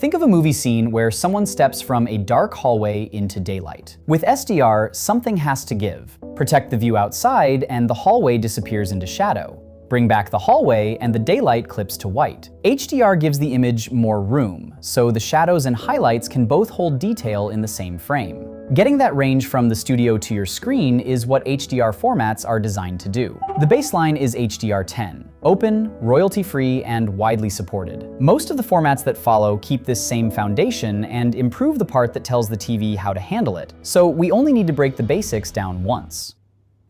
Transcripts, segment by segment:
Think of a movie scene where someone steps from a dark hallway into daylight. With SDR, something has to give. Protect the view outside, and the hallway disappears into shadow. Bring back the hallway, and the daylight clips to white. HDR gives the image more room, so the shadows and highlights can both hold detail in the same frame. Getting that range from the studio to your screen is what HDR formats are designed to do. The baseline is HDR10, open, royalty-free, and widely supported. Most of the formats that follow keep this same foundation and improve the part that tells the TV how to handle it, so we only need to break the basics down once.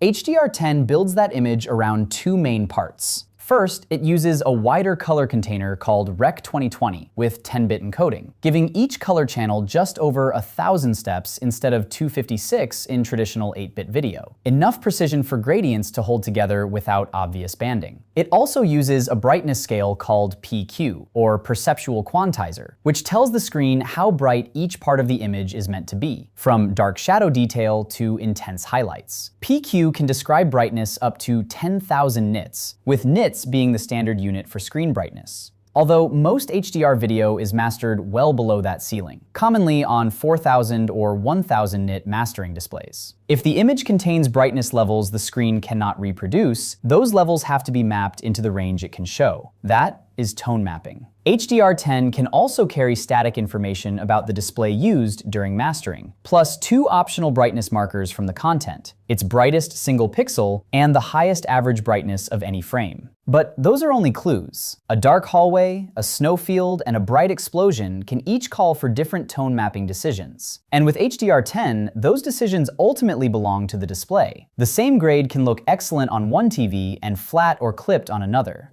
HDR10 builds that image around two main parts. First, it uses a wider color container called Rec 2020 with 10-bit encoding, giving each color channel just over 1,000 steps instead of 256 in traditional 8-bit video. Enough precision for gradients to hold together without obvious banding. It also uses a brightness scale called PQ, or perceptual quantizer, which tells the screen how bright each part of the image is meant to be, from dark shadow detail to intense highlights. PQ can describe brightness up to 10,000 nits, with nits being the standard unit for screen brightness. Although most HDR video is mastered well below that ceiling, commonly on 4,000 or 1,000 nit mastering displays. If the image contains brightness levels the screen cannot reproduce, those levels have to be mapped into the range it can show. That is tone mapping. HDR10 can also carry static information about the display used during mastering, plus two optional brightness markers from the content, its brightest single pixel and the highest average brightness of any frame. But those are only clues. A dark hallway, a snowfield, and a bright explosion can each call for different tone mapping decisions. And with HDR10, those decisions ultimately belong to the display. The same grade can look excellent on one TV and flat or clipped on another.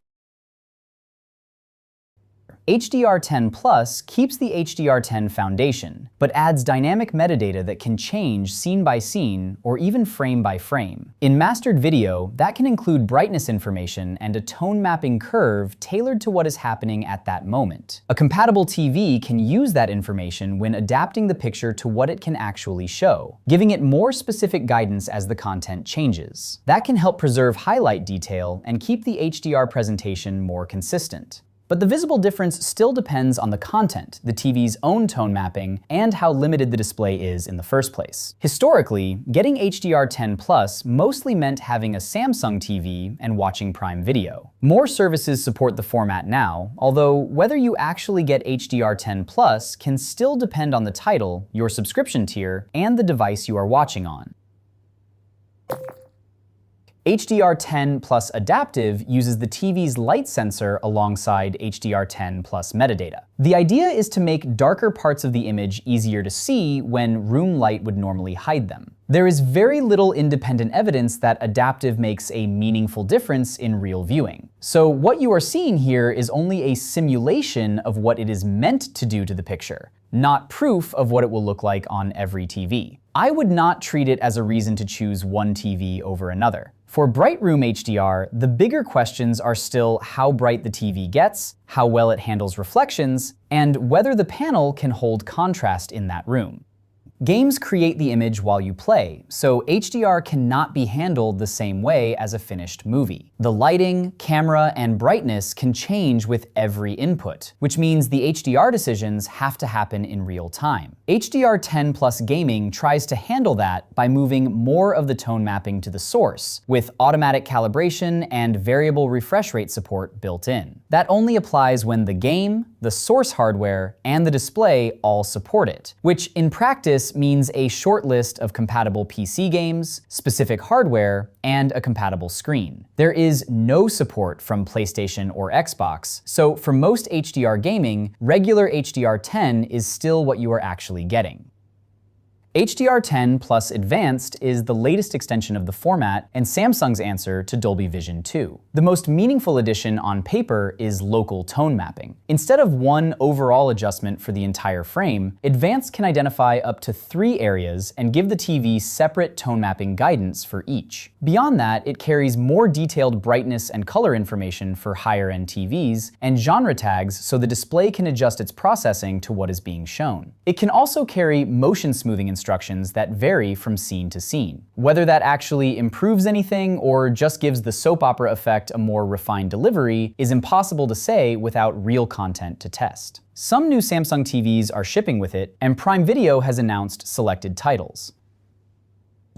HDR10 Plus keeps the HDR10 foundation, but adds dynamic metadata that can change scene by scene or even frame by frame. In mastered video, that can include brightness information and a tone mapping curve tailored to what is happening at that moment. A compatible TV can use that information when adapting the picture to what it can actually show, giving it more specific guidance as the content changes. That can help preserve highlight detail and keep the HDR presentation more consistent. But the visible difference still depends on the content, the TV's own tone mapping, and how limited the display is in the first place. Historically, getting HDR10 Plus mostly meant having a Samsung TV and watching Prime Video. More services support the format now, although whether you actually get HDR10 Plus can still depend on the title, your subscription tier, and the device you are watching on. HDR10 Plus Adaptive uses the TV's light sensor alongside HDR10 Plus metadata. The idea is to make darker parts of the image easier to see when room light would normally hide them. There is very little independent evidence that adaptive makes a meaningful difference in real viewing. So what you are seeing here is only a simulation of what it is meant to do to the picture, not proof of what it will look like on every TV. I would not treat it as a reason to choose one TV over another. For Bright Room HDR, the bigger questions are still how bright the TV gets, how well it handles reflections, and whether the panel can hold contrast in that room. Games create the image while you play, so HDR cannot be handled the same way as a finished movie. The lighting, camera, and brightness can change with every input, which means the HDR decisions have to happen in real time. HDR10 Plus Gaming tries to handle that by moving more of the tone mapping to the source, with automatic calibration and variable refresh rate support built in. That only applies when the game, the source hardware, and the display all support it, which in practice means a short list of compatible PC games, specific hardware, and a compatible screen. There is no support from PlayStation or Xbox, so for most HDR gaming, regular HDR10 is still what you are actually getting. HDR10 Plus Advanced is the latest extension of the format and Samsung's answer to Dolby Vision 2. The most meaningful addition on paper is local tone mapping. Instead of one overall adjustment for the entire frame, Advanced can identify up to 3 areas and give the TV separate tone mapping guidance for each. Beyond that, it carries more detailed brightness and color information for higher-end TVs and genre tags so the display can adjust its processing to what is being shown. It can also carry motion smoothing instructions instructions that vary from scene to scene. Whether that actually improves anything or just gives the soap opera effect a more refined delivery is impossible to say without real content to test. Some new Samsung TVs are shipping with it, and Prime Video has announced selected titles.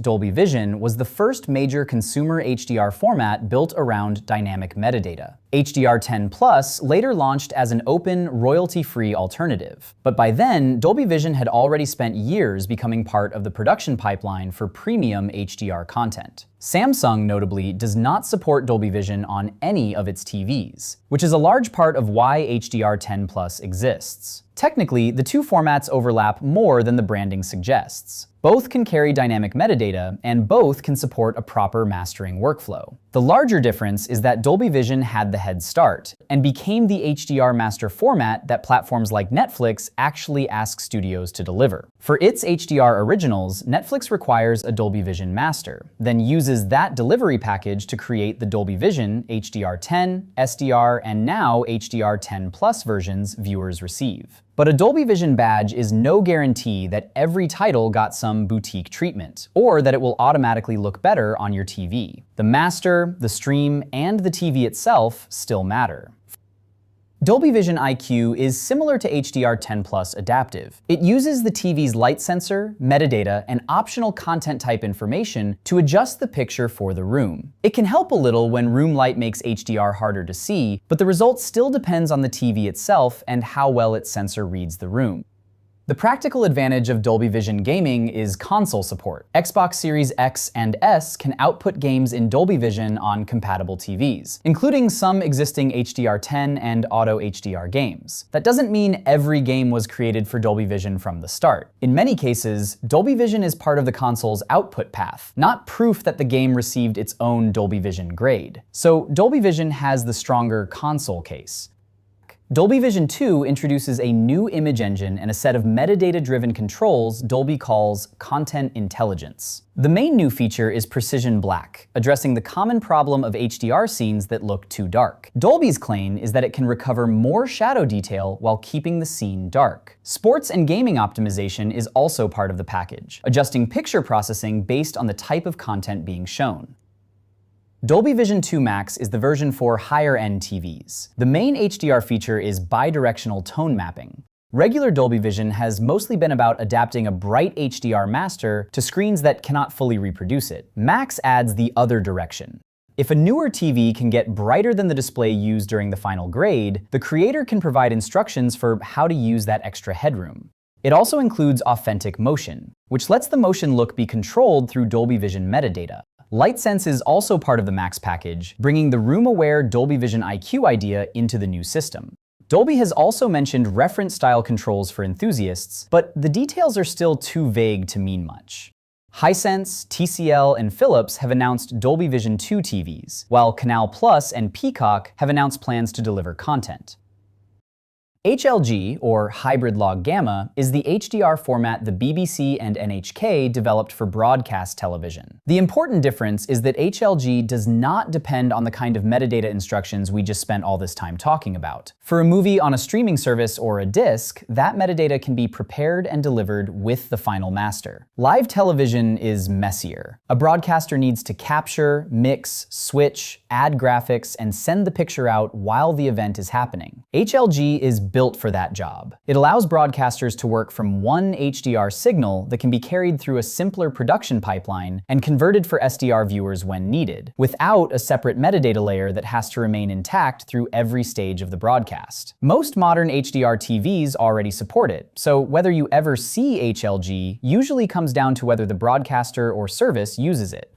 Dolby Vision was the first major consumer HDR format built around dynamic metadata. HDR10 Plus later launched as an open, royalty-free alternative. But by then, Dolby Vision had already spent years becoming part of the production pipeline for premium HDR content. Samsung, notably, does not support Dolby Vision on any of its TVs, which is a large part of why HDR10 Plus exists. Technically, the two formats overlap more than the branding suggests. Both can carry dynamic metadata, and both can support a proper mastering workflow. The larger difference is that Dolby Vision had the head start, and became the HDR master format that platforms like Netflix actually ask studios to deliver. For its HDR originals, Netflix requires a Dolby Vision master, then uses that delivery package to create the Dolby Vision, HDR10, SDR, and now HDR10 Plus versions viewers receive. But a Dolby Vision badge is no guarantee that every title got some boutique treatment, or that it will automatically look better on your TV. The master, the stream, and the TV itself still matter. Dolby Vision IQ is similar to HDR10 Plus Adaptive. It uses the TV's light sensor, metadata, and optional content type information to adjust the picture for the room. It can help a little when room light makes HDR harder to see, but the result still depends on the TV itself and how well its sensor reads the room. The practical advantage of Dolby Vision gaming is console support. Xbox Series X and S can output games in Dolby Vision on compatible TVs, including some existing HDR10 and Auto HDR games. That doesn't mean every game was created for Dolby Vision from the start. In many cases, Dolby Vision is part of the console's output path, not proof that the game received its own Dolby Vision grade. So Dolby Vision has the stronger console case. Dolby Vision 2 introduces a new image engine and a set of metadata-driven controls Dolby calls content intelligence. The main new feature is Precision Black, addressing the common problem of HDR scenes that look too dark. Dolby's claim is that it can recover more shadow detail while keeping the scene dark. Sports and gaming optimization is also part of the package, adjusting picture processing based on the type of content being shown. Dolby Vision 2 Max is the version for higher-end TVs. The main HDR feature is bidirectional tone mapping. Regular Dolby Vision has mostly been about adapting a bright HDR master to screens that cannot fully reproduce it. Max adds the other direction. If a newer TV can get brighter than the display used during the final grade, the creator can provide instructions for how to use that extra headroom. It also includes authentic motion, which lets the motion look be controlled through Dolby Vision metadata. LightSense is also part of the Max package, bringing the room-aware Dolby Vision IQ idea into the new system. Dolby has also mentioned reference-style controls for enthusiasts, but the details are still too vague to mean much. Hisense, TCL, and Philips have announced Dolby Vision 2 TVs, while Canal Plus and Peacock have announced plans to deliver content. HLG, or Hybrid Log Gamma, is the HDR format the BBC and NHK developed for broadcast television. The important difference is that HLG does not depend on the kind of metadata instructions we just spent all this time talking about. For a movie on a streaming service or a disc, that metadata can be prepared and delivered with the final master. Live television is messier. A broadcaster needs to capture, mix, switch, add graphics, and send the picture out while the event is happening. HLG is built for that job. It allows broadcasters to work from one HDR signal that can be carried through a simpler production pipeline and converted for SDR viewers when needed, without a separate metadata layer that has to remain intact through every stage of the broadcast. Most modern HDR TVs already support it, so whether you ever see HLG usually comes down to whether the broadcaster or service uses it.